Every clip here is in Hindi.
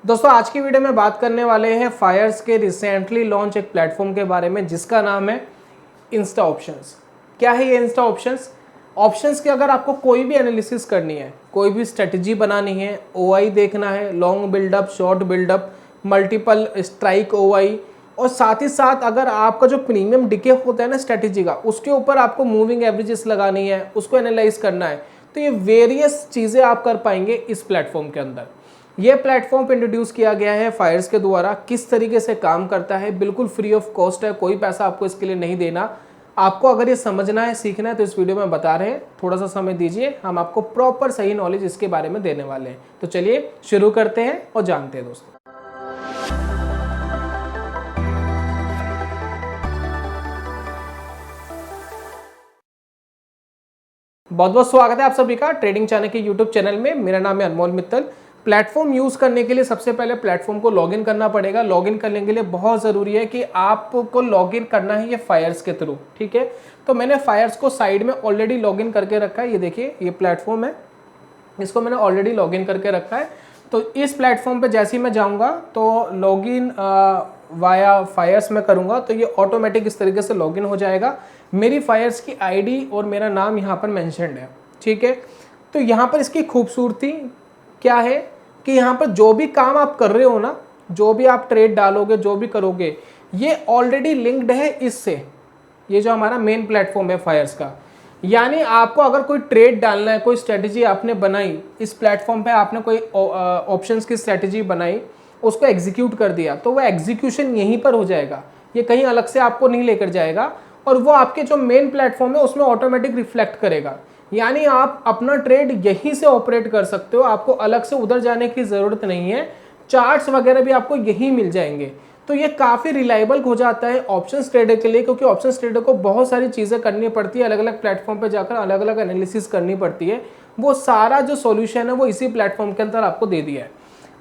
दोस्तों आज की वीडियो में बात करने वाले हैं फायर्स के रिसेंटली लॉन्च एक प्लेटफॉर्म के बारे में जिसका नाम है इंस्टा ऑप्शंस। क्या है ये इंस्टा ऑप्शंस? ऑप्शंस के अगर आपको कोई भी एनालिसिस करनी है, कोई भी स्ट्रेटजी बनानी है, ओआई देखना है, long buildup, short buildup, multiple strike OI, और साथ ही साथ अगर आपका जो प्रीमियम डिके होता है ना स्ट्रेटजी का, उसके ऊपर आपको मूविंग एवरेजेस लगानी है, उसको एनालाइज करना है, तो ये वेरियस चीज़ें आप कर पाएंगे इस प्लेटफॉर्म के अंदर। ये प्लेटफॉर्म इंट्रोड्यूस किया गया है फायर्स के द्वारा। किस तरीके से काम करता है, बिल्कुल फ्री ऑफ कॉस्ट है, कोई पैसा आपको इसके लिए नहीं देना। आपको अगर ये समझना है, सीखना है, तो इस वीडियो में बता रहे हैं, थोड़ा सा समय दीजिए, हम आपको प्रॉपर सही नॉलेज इसके बारे में देने वाले हैं। तो चलिए शुरू करते हैं और जानते हैं दोस्तों। बहुत बहुत स्वागत है आप सभी का ट्रेडिंग चैनल के यूट्यूब चैनल में। मेरा नाम है अनमोल मित्तल। प्लेटफॉर्म यूज़ करने के लिए सबसे पहले प्लेटफॉर्म को लॉगिन करना पड़ेगा। लॉगिन करने के लिए बहुत ज़रूरी है कि आपको लॉगिन करना है ये फायर्स के थ्रू, ठीक है। तो मैंने फायर्स को साइड में ऑलरेडी लॉगिन करके रखा है। ये देखिए, ये प्लेटफॉर्म है, इसको मैंने ऑलरेडी लॉगिन करके रखा है। तो इस प्लेटफॉर्म पे जैसे ही मैं जाऊँगा तो लॉगिन वाया फायर्स में करूँगा तो ये ऑटोमेटिक इस तरीके से लॉगिन हो जाएगा। मेरी फायर्स की आईडी और मेरा नाम यहाँ पर मेंशन्ड है, ठीक है। तो यहाँ पर इसकी खूबसूरती क्या है कि यहाँ पर जो भी काम आप कर रहे हो ना, जो भी आप ट्रेड डालोगे, जो भी करोगे, ये ऑलरेडी लिंक्ड है इससे। ये जो हमारा मेन प्लेटफॉर्म है फायर्स का, यानी आपको अगर कोई ट्रेड डालना है, कोई स्ट्रेटजी आपने बनाई इस प्लेटफॉर्म पे, आपने कोई ऑप्शंस की स्ट्रेटजी बनाई, उसको एग्जीक्यूट कर दिया, तो वो एग्जीक्यूशन यहीं पर हो जाएगा। ये कहीं अलग से आपको नहीं लेकर जाएगा और वो आपके जो मेन प्लेटफॉर्म है उसमें ऑटोमेटिक रिफ्लेक्ट करेगा। यानी आप अपना ट्रेड यहीं से ऑपरेट कर सकते हो, आपको अलग से उधर जाने की ज़रूरत नहीं है। चार्ट्स वगैरह भी आपको यहीं मिल जाएंगे। तो ये काफ़ी रिलायबल हो जाता है ऑप्शंस ट्रेडर के लिए, क्योंकि ऑप्शंस ट्रेडर को बहुत सारी चीज़ें करनी पड़ती है, अलग अलग प्लेटफॉर्म पे जाकर अलग अलग एनालिसिस करनी पड़ती है। वो सारा जो सॉल्यूशन है वो इसी प्लेटफॉर्म के अंदर आपको दे दिया है।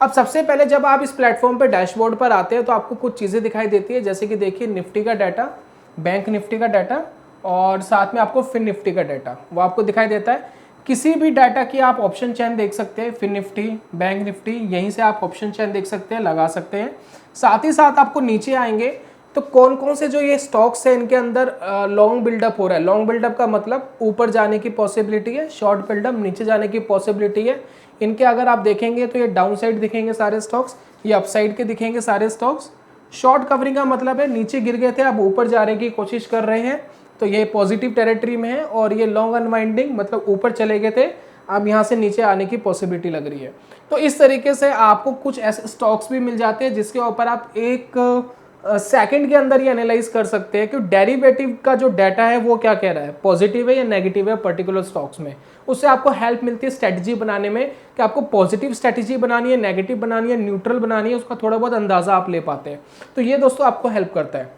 अब सबसे पहले जब आप इस प्लेटफॉर्म पे डैशबोर्ड पर आते हैं तो आपको कुछ चीज़ें दिखाई देती है, जैसे कि देखिए निफ्टी का डाटा, बैंक निफ्टी का डाटा और साथ में आपको फिन निफ्टी का डाटा वो आपको दिखाई देता है। किसी भी डाटा की आप ऑप्शन चेन देख सकते हैं, फिन निफ्टी, बैंक निफ्टी, यहीं से आप ऑप्शन चेन देख सकते हैं, लगा सकते हैं। साथ ही साथ आपको नीचे आएंगे तो कौन कौन से जो ये स्टॉक्स है इनके अंदर लॉन्ग बिल्डअप हो रहा है। लॉन्ग बिल्डअप का मतलब ऊपर जाने की पॉसिबिलिटी है, शॉर्ट बिल्डअप नीचे जाने की पॉसिबिलिटी है। इनके अगर आप देखेंगे तो ये डाउन साइड दिखेंगे सारे स्टॉक्स, ये अपसाइड के दिखेंगे सारे स्टॉक्स। शॉर्ट कवरिंग का मतलब है नीचे गिर गए थे, अब ऊपर जाने की कोशिश कर रहे हैं, तो ये पॉजिटिव टेरिटरी में है। और ये लॉन्ग अनवाइंडिंग मतलब ऊपर चले गए थे, अब यहाँ से नीचे आने की पॉसिबिलिटी लग रही है। तो इस तरीके से आपको कुछ ऐसे स्टॉक्स भी मिल जाते हैं जिसके ऊपर आप एक सेकंड के अंदर ये एनालाइज कर सकते हैं कि डेरिवेटिव का जो डाटा है वो क्या कह रहा है, पॉजिटिव है या नेगेटिव है पर्टिकुलर स्टॉक्स में। उससे आपको हेल्प मिलती है स्ट्रेटजी बनाने में कि आपको पॉजिटिव स्ट्रेटजी बनानी है, नेगेटिव बनानी है, न्यूट्रल बनानी है, उसका थोड़ा बहुत अंदाजा आप ले पाते हैं। तो ये दोस्तों आपको हेल्प करता है।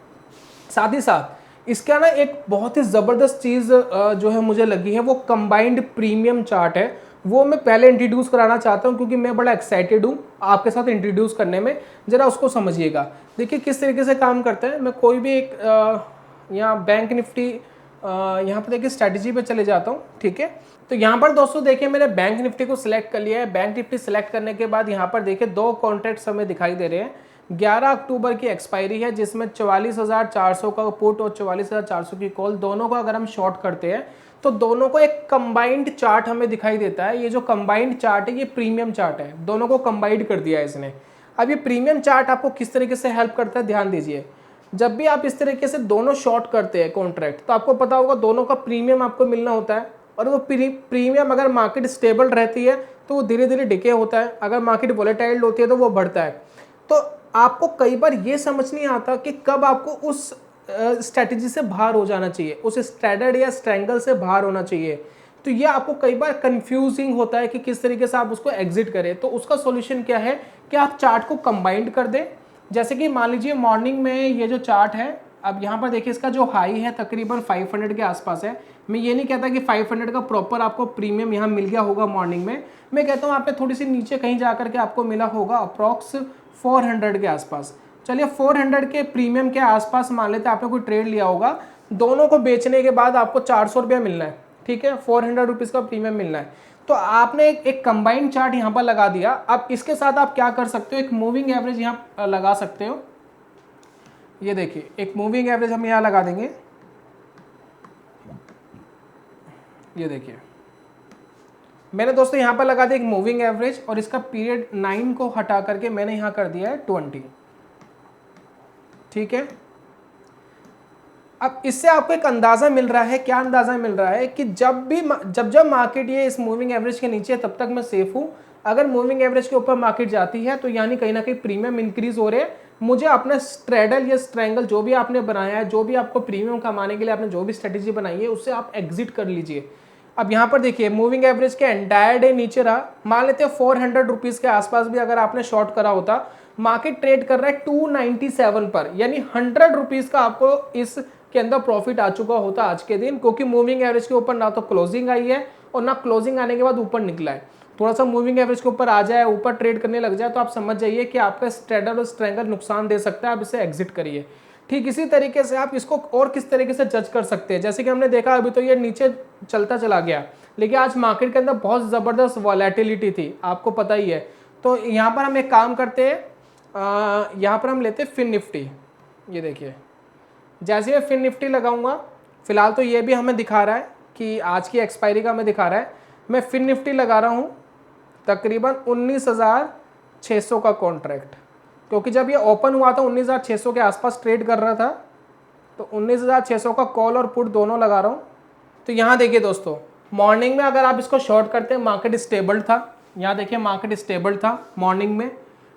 साथ ही साथ इसका ना एक बहुत ही ज़बरदस्त चीज़ जो है मुझे लगी है, वो कंबाइंड प्रीमियम चार्ट है। वो मैं पहले इंट्रोड्यूस कराना चाहता हूँ क्योंकि मैं बड़ा एक्साइटेड हूँ आपके साथ इंट्रोड्यूस करने में। ज़रा उसको समझिएगा। देखिए किस तरीके से काम करता है। मैं कोई भी एक यहाँ बैंक निफ्टी यहाँ पर देखिए स्ट्रैटेजी पे चले जाता हूँ, ठीक है। तो यहाँ पर दोस्तों देखिए मैंने बैंक निफ्टी को सिलेक्ट कर लिया है। बैंक निफ्टी सिलेक्ट करने के बाद यहाँ पर देखिए दो कॉन्ट्रैक्ट्स हमें दिखाई दे रहे हैं। 11 अक्टूबर की एक्सपायरी है जिसमें 44,400 का पुट और 44,400 की कॉल, दोनों को अगर हम शॉर्ट करते हैं तो दोनों को एक कंबाइंड चार्ट हमें दिखाई देता है। ये जो कंबाइंड चार्ट है ये प्रीमियम चार्ट है, दोनों को कंबाइंड कर दिया है इसने। अब ये प्रीमियम चार्ट आपको किस तरीके से हेल्प करता है ध्यान दीजिए। जब भी आप इस तरीके से दोनों शॉर्ट करते हैं कॉन्ट्रैक्ट, तो आपको पता होगा दोनों का प्रीमियम आपको मिलना होता है। और वो प्रीमियम अगर मार्केट स्टेबल रहती है तो वो धीरे धीरे डिके होता है, अगर मार्केट वोलेटाइल होती है तो वो बढ़ता है। तो आपको कई बार ये समझ नहीं आता कि कब आपको उस स्ट्रैटेजी से बाहर हो जाना चाहिए, उस स्ट्रैडर्ड या स्ट्रैंगल से बाहर होना चाहिए। तो ये आपको कई बार कंफ्यूजिंग होता है कि किस तरीके से आप उसको एग्जिट करें। तो उसका सॉल्यूशन क्या है कि आप चार्ट को कंबाइंड कर दें। जैसे कि मान लीजिए मॉर्निंग में ये जो चार्ट है, अब यहाँ पर देखिए इसका जो हाई है तकरीबन 500 के आसपास है। मैं ये नहीं कहता कि 500 का प्रॉपर आपको प्रीमियम यहाँ मिल गया होगा मॉर्निंग में, मैं कहता हूँ आप थोड़ी सी नीचे कहीं जाकर के आपको मिला होगा अप्रॉक्स 400 के आसपास। चलिए 400 के प्रीमियम के आसपास मान लेते हैं आपने कोई ट्रेड लिया होगा, दोनों को बेचने के बाद आपको 400 रुपया मिलना है, ठीक है, 400 रुपीज़ का प्रीमियम मिलना है। तो आपने एक कंबाइंड चार्ट यहाँ पर लगा दिया। अब इसके साथ आप क्या कर सकते हो, एक मूविंग एवरेज यहाँ लगा सकते हो। ये देखिए एक मूविंग एवरेज हम यहाँ लगा देंगे। ये देखिए मैंने दोस्तों यहाँ पर लगा दिया एक मूविंग एवरेज, और इसका पीरियड 9 को हटा करके मैंने यहाँ कर दिया है 20। ठीक है, अब इससे आपको एक अंदाजा मिल रहा है, क्या अंदाजा मिल रहा है कि जब मार्केट ये इस मूविंग एवरेज के नीचे है तब तक मैं सेफ हूं। अगर मूविंग एवरेज के ऊपर मार्केट जाती है तो यानी कहीं ना कहीं प्रीमियम इंक्रीज हो रहे हैं। मुझे अपना स्ट्रेडल या स्ट्रैंगल जो भी आपने बनाया है, जो भी आपको प्रीमियम कमाने के लिए आपने जो भी स्ट्रेटेजी बनाई है, उससे आप एग्जिट कर लीजिए। अब यहाँ पर देखिए मूविंग एवरेज के एंटायर डे नीचे रहा, मान लेते हैं 400 रुपीज के आसपास भी अगर आपने शॉर्ट करा होता, मार्केट ट्रेड कर रहा है 297 पर, यानी 100 रुपीज का आपको इस के अंदर प्रॉफिट आ चुका होता आज के दिन, क्योंकि मूविंग एवरेज के ऊपर ना तो क्लोजिंग आई है और ना क्लोजिंग आने के बाद ऊपर निकला है। थोड़ा सा मूविंग एवरेज के ऊपर आ जाए, ऊपर ट्रेड करने लग जाए, तो आप समझ जाइए कि आपका स्ट्रेडल और स्ट्रैंगल नुकसान दे सकता है, आप इसे एग्जिट करिए। ठीक इसी तरीके से आप इसको और किस तरीके से जज कर सकते हैं, जैसे कि हमने देखा अभी तो ये नीचे चलता चला गया, लेकिन आज मार्केट के अंदर बहुत ज़बरदस्त वॉलेटिलिटी थी, आपको पता ही है। तो यहाँ पर हम एक काम करते हैं, यहाँ पर हम लेते हैं फिन निफ्टी। ये देखिए जैसे ये फिन निफ्टी लगाऊंगा, फिलहाल तो ये भी हमें दिखा रहा है कि आज की एक्सपायरी का हमें दिखा रहा है। मैं फिन निफ्टी लगा रहा हूँ तकरीबन 19,600 का कॉन्ट्रैक्ट, क्योंकि जब ये ओपन हुआ था 19,600 के आसपास ट्रेड कर रहा था, तो 19,600 का कॉल और पुट दोनों लगा रहा हूँ। तो यहाँ देखिए दोस्तों, मॉर्निंग में अगर आप इसको शॉर्ट करते हैं, मार्केट स्टेबल था, यहाँ देखिए मार्केट स्टेबल था मॉर्निंग में।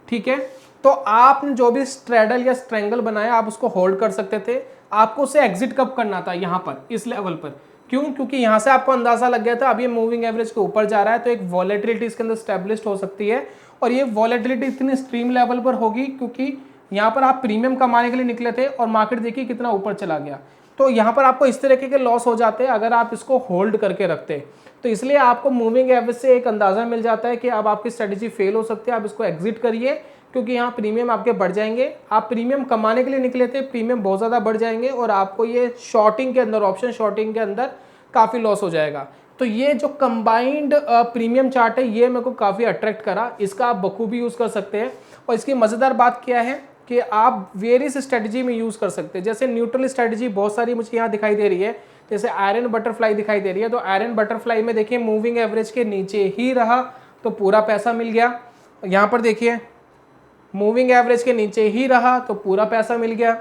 ठीक है, तो आपने जो भी स्ट्रेडल या स्ट्रैंगल बनाया आप उसको होल्ड कर सकते थे। आपको उसे एग्जिट कब करना था, यहाँ पर इस लेवल पर, क्यों? क्योंकि यहाँ से आपको अंदाजा लग गया था अब ये मूविंग एवरेज के ऊपर जा रहा है, तो एक वॉलेटिलिटी इसके अंदर स्टैब्लिश्ड हो सकती है, और ये वॉलेटिलिटी इतनी स्ट्रीम लेवल पर होगी क्योंकि यहाँ पर आप प्रीमियम कमाने के लिए निकले थे और मार्केट देखिए कितना ऊपर चला गया। तो यहाँ पर आपको इस तरीके के लॉस हो जाते हैं अगर आप इसको होल्ड करके रखते हैं। तो इसलिए आपको मूविंग एवरेज से एक अंदाजा मिल जाता है कि अब आपकी स्ट्रेटेजी फेल हो सकती है, आप इसको एग्जिट करिए, क्योंकि यहाँ प्रीमियम आपके बढ़ जाएंगे। आप प्रीमियम कमाने के लिए निकले थे, प्रीमियम बहुत ज़्यादा बढ़ जाएंगे और आपको ये शॉर्टिंग के अंदर, ऑप्शन शॉर्टिंग के अंदर काफ़ी लॉस हो जाएगा। तो ये जो कंबाइंड प्रीमियम चार्ट है ये मेरे को काफ़ी अट्रैक्ट करा, इसका आप बखूबी यूज़ कर सकते हैं। और इसकी मज़ेदार बात क्या है कि आप वेरियस स्ट्रेटजी में यूज़ कर सकते हैं। जैसे न्यूट्रल स्ट्रेटजी बहुत सारी मुझे यहाँ दिखाई दे रही है, जैसे आयरन बटरफ्लाई दिखाई दे रही है। तो आयरन बटरफ्लाई में देखिए मूविंग एवरेज के नीचे ही रहा तो पूरा पैसा मिल गया। यहाँ पर देखिए मूविंग एवरेज के नीचे ही रहा तो पूरा पैसा मिल गया।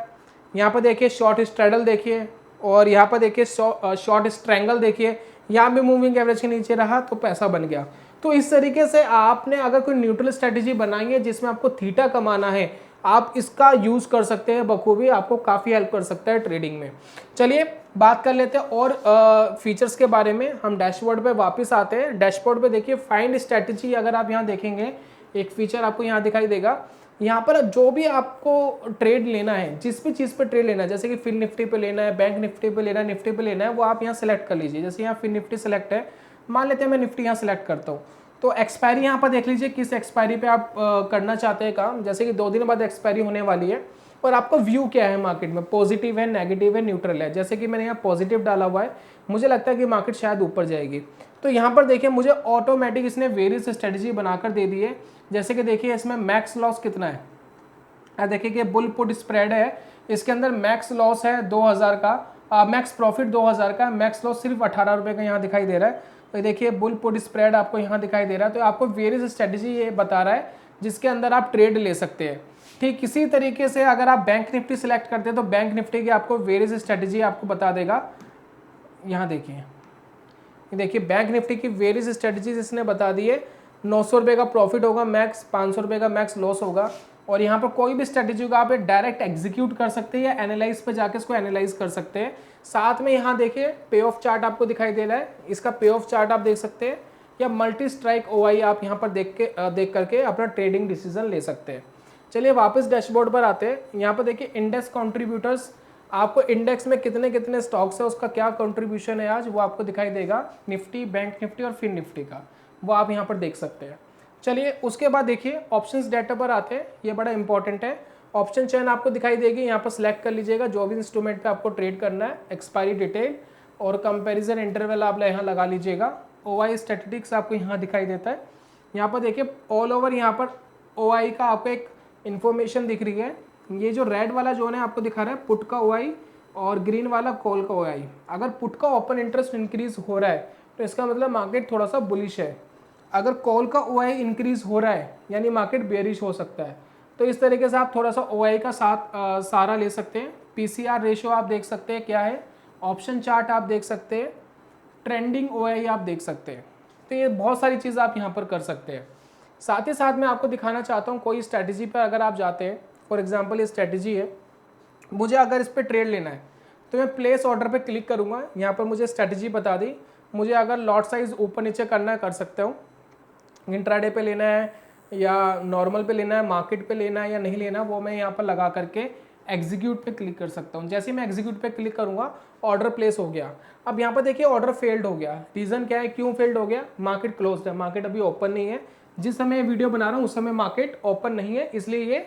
यहाँ पर देखिए शॉर्ट स्ट्रेडल देखिए, और यहाँ पर देखिए शॉर्ट स्ट्रैंगल देखिए, यहाँ भी मूविंग एवरेज के नीचे रहा तो पैसा बन गया। तो इस तरीके से आपने अगर कोई न्यूट्रल स्ट्रेटजी बनाई है जिसमें आपको थीटा कमाना है, आप इसका यूज़ कर सकते हैं बखूबी, आपको काफ़ी हेल्प कर सकता है ट्रेडिंग में। चलिए बात कर लेते हैं और फीचर्स के बारे में। हम डैशबोर्ड पे वापस आते हैं। डैशबोर्ड पे देखिए फाइंड स्ट्रेटजी, अगर आप यहाँ देखेंगे एक फीचर आपको यहाँ दिखाई देगा। यहाँ पर जो भी आपको ट्रेड लेना है, जिस भी चीज़ पे ट्रेड लेना है, जैसे कि फिन निफ्टी पे लेना है, बैंक निफ्टी पे लेना है, निफ्टी पे लेना है, वो आप यहाँ सेलेक्ट कर लीजिए। जैसे यहाँ फिन निफ्टी सेलेक्ट है, मान लेते हैं मैं निफ्टी यहाँ सेलेक्ट करता हूँ, तो एक्सपायरी यहाँ पर देख लीजिए किस एक्सपायरी पे आप करना चाहते हैं काम। जैसे कि 2 दिन बाद एक्सपायरी होने वाली है, और आपको व्यू क्या है मार्केट में, पॉजिटिव है, नेगेटिव है, न्यूट्रल है। जैसे कि मैंने यहाँ पॉजिटिव डाला हुआ है, मुझे लगता है कि मार्केट शायद ऊपर जाएगी। तो यहाँ पर देखिए मुझे ऑटोमेटिक इसने वेरियस स्ट्रेटजी बनाकर दे दी है। जैसे कि देखिए इसमें मैक्स लॉस कितना है, देखिए कि बुल पुट स्प्रेड है, इसके अंदर मैक्स लॉस है 2000 का, मैक्स प्रॉफिट 2000 का, मैक्स लॉस सिर्फ 18 रुपये का यहाँ दिखाई दे रहा है। तो देखिए बुल पुट स्प्रेड आपको यहाँ दिखाई दे रहा है। तो आपको वेरियस स्ट्रेटजी ये बता रहा है जिसके अंदर आप ट्रेड ले सकते हैं। ठीक इसी तरीके से अगर आप बैंक निफ्टी सेलेक्ट करते हैं तो बैंक निफ्टी की आपको वेरियस स्ट्रेटजी आपको बता देगा। यहाँ देखिए बैंक निफ्टी की वेरियस स्ट्रेटजीज इसने बता दी है। 900 रुपये का प्रॉफिट होगा मैक्स, 500 रुपये का मैक्स लॉस होगा, और यहाँ पर कोई भी स्ट्रेटजी को आप डायरेक्ट एग्जीक्यूट कर सकते हैं या एनालाइज पे जाके इसको एनालाइज कर सकते हैं। साथ में यहाँ देखिए पे ऑफ चार्ट आपको दिखाई दे रहा है, इसका पे ऑफ चार्ट आप देख सकते हैं, या मल्टी स्ट्राइक ओआई आप यहाँ पर देख करके अपना ट्रेडिंग डिसीजन ले सकते हैं। चलिए वापस डैशबोर्ड पर आते हैं। यहाँ पर देखिए इंडेक्स कॉन्ट्रीब्यूटर्स, आपको इंडेक्स में कितने कितने स्टॉक्स है, उसका क्या कंट्रीब्यूशन है आज, वो आपको दिखाई देगा। निफ्टी, बैंक निफ्टी और फिन निफ्टी का, वो आप यहाँ पर देख सकते हैं। चलिए उसके बाद देखिए ऑप्शंस डाटा पर आते हैं, ये बड़ा इंपॉर्टेंट है। ऑप्शन चेन आपको दिखाई देगी, यहाँ पर सिलेक्ट कर लीजिएगा जो भी इंस्ट्रूमेंट पे आपको ट्रेड करना है, एक्सपायरी डिटेल और कंपैरिजन इंटरवल आप यहाँ लगा लीजिएगा। OI स्टैटिस्टिक्स आपको यहाँ दिखाई देता है। यहाँ पर देखिए ऑल ओवर यहाँ पर OI का आपको एक इन्फॉर्मेशन दिख रही है। ये जो रेड वाला जोन है आपको दिखा रहा है पुट का OI और ग्रीन वाला कॉल का OI। अगर पुट का ओपन इंटरेस्ट इंक्रीज हो रहा है तो इसका मतलब मार्केट थोड़ा सा बुलिश है। अगर कॉल का OI इंक्रीज हो रहा है यानी मार्केट बेयरिश हो सकता है। तो इस तरीके से आप थोड़ा सा OI का सहारा ले सकते हैं। PCR रेशियो आप देख सकते हैं क्या है, ऑप्शन चार्ट आप देख सकते हैं, ट्रेंडिंग OI आप देख सकते हैं। तो ये बहुत सारी चीज़ आप यहाँ पर कर सकते हैं। साथ ही साथ मैं आपको दिखाना चाहता हूँ कोई स्ट्रैटेजी पर अगर आप जाते हैं, फॉर एग्जांपल ये स्ट्रैटेजी है, मुझे अगर इस पर ट्रेड लेना है तो मैं प्लेस ऑर्डर पे क्लिक करूँगा। यहाँ पर मुझे स्ट्रैटेजी बता दी, मुझे अगर लॉट साइज़ ऊपर नीचे करना है कर सकता हूँ, इंट्राडे पे लेना है या नॉर्मल पे लेना है, मार्केट पे लेना है या नहीं लेना, वो मैं यहाँ पर लगा करके एग्जीक्यूट पे क्लिक कर सकता हूँ। जैसे ही मैं एग्जीक्यूट पे क्लिक करूँगा ऑर्डर प्लेस हो गया। अब यहाँ पर देखिए ऑर्डर फेल्ड हो गया। रीज़न क्या है, क्यों फेल्ड हो गया, मार्केट क्लोज्ड है, मार्केट अभी ओपन नहीं है। जिस समय वीडियो बना रहा हूँ उस समय मार्केट ओपन नहीं है, इसलिए ये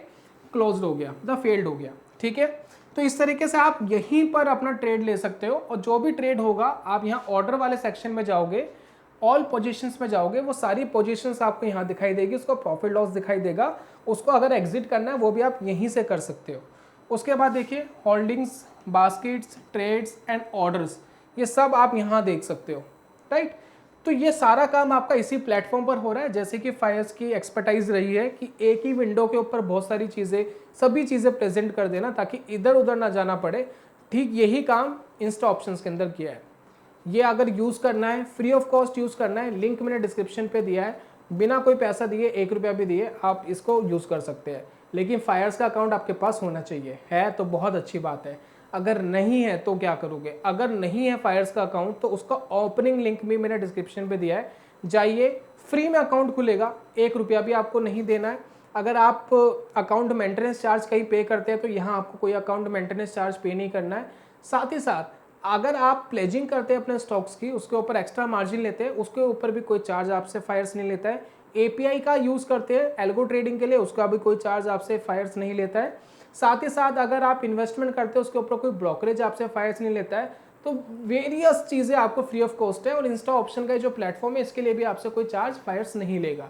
क्लोज्ड हो गया, मतलब फेल्ड हो गया। ठीक है, तो इस तरीके से आप यहीं पर अपना ट्रेड ले सकते हो। और जो भी ट्रेड होगा आप यहाँ ऑर्डर वाले सेक्शन में जाओगे, ऑल पोजीशंस में जाओगे, वो सारी पोजीशंस आपको यहाँ दिखाई देगी, उसको प्रॉफिट लॉस दिखाई देगा। उसको अगर एग्जिट करना है वो भी आप यहीं से कर सकते हो। उसके बाद देखिए holdings, baskets, trades and orders, ये सब आप यहाँ देख सकते हो। राइट, तो ये सारा काम आपका इसी प्लेटफॉर्म पर हो रहा है। जैसे कि फायर्स की एक्सपर्टाइज रही है कि एक ही विंडो के ऊपर बहुत सारी चीज़ें, सभी चीज़ें प्रेजेंट कर देना ताकि इधर उधर ना जाना पड़े। ठीक यही काम इंस्टा ऑप्शंस के अंदर किया है। ये अगर यूज़ करना है, फ्री ऑफ कॉस्ट यूज़ करना है, लिंक मैंने डिस्क्रिप्शन पे दिया है, बिना कोई पैसा दिए, 1 रुपया भी दिए आप इसको यूज़ कर सकते हैं। लेकिन फायर्स का अकाउंट आपके पास होना चाहिए, है तो बहुत अच्छी बात है। अगर नहीं है तो क्या करोगे, अगर नहीं है फायर्स का अकाउंट तो उसका ओपनिंग लिंक भी मैंने डिस्क्रिप्शन पे दिया है, जाइए, फ्री में अकाउंट खुलेगा, 1 रुपया भी आपको नहीं देना है। अगर आप अकाउंट मेंटेनेंस चार्ज कहीं पे करते हैं तो यहाँ आपको कोई अकाउंट मेंटेनेंस चार्ज पे नहीं करना है। साथ ही साथ अगर आप प्लेजिंग करते हैं अपने स्टॉक्स की, उसके ऊपर एक्स्ट्रा मार्जिन लेते हैं, उसके ऊपर भी कोई चार्ज आपसे फायर्स नहीं लेता है। API का यूज़ करते हैं एल्गो ट्रेडिंग के लिए, उसका भी कोई चार्ज आपसे फायर्स नहीं लेता है। साथ ही साथ अगर आप इन्वेस्टमेंट करते हैं उसके ऊपर कोई ब्रोकरेज आपसे फायर्स नहीं लेता है। तो वेरियस चीज़ें आपको फ्री ऑफ कॉस्ट है। और इंस्टा ऑप्शन का जो प्लेटफॉर्म है इसके लिए भी आपसे कोई चार्ज फायर्स नहीं लेगा।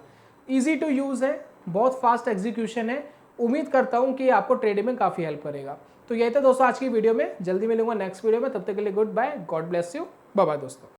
ईजी टू यूज़ है, बहुत फास्ट एग्जीक्यूशन है। उम्मीद करता हूँ कि आपको ट्रेडिंग में काफ़ी हेल्प करेगा। तो यही था दोस्तों आज की वीडियो में, जल्दी मिलूंगा नेक्स्ट वीडियो में, तब तक के लिए goodbye, God bless you, bye bye दोस्तों।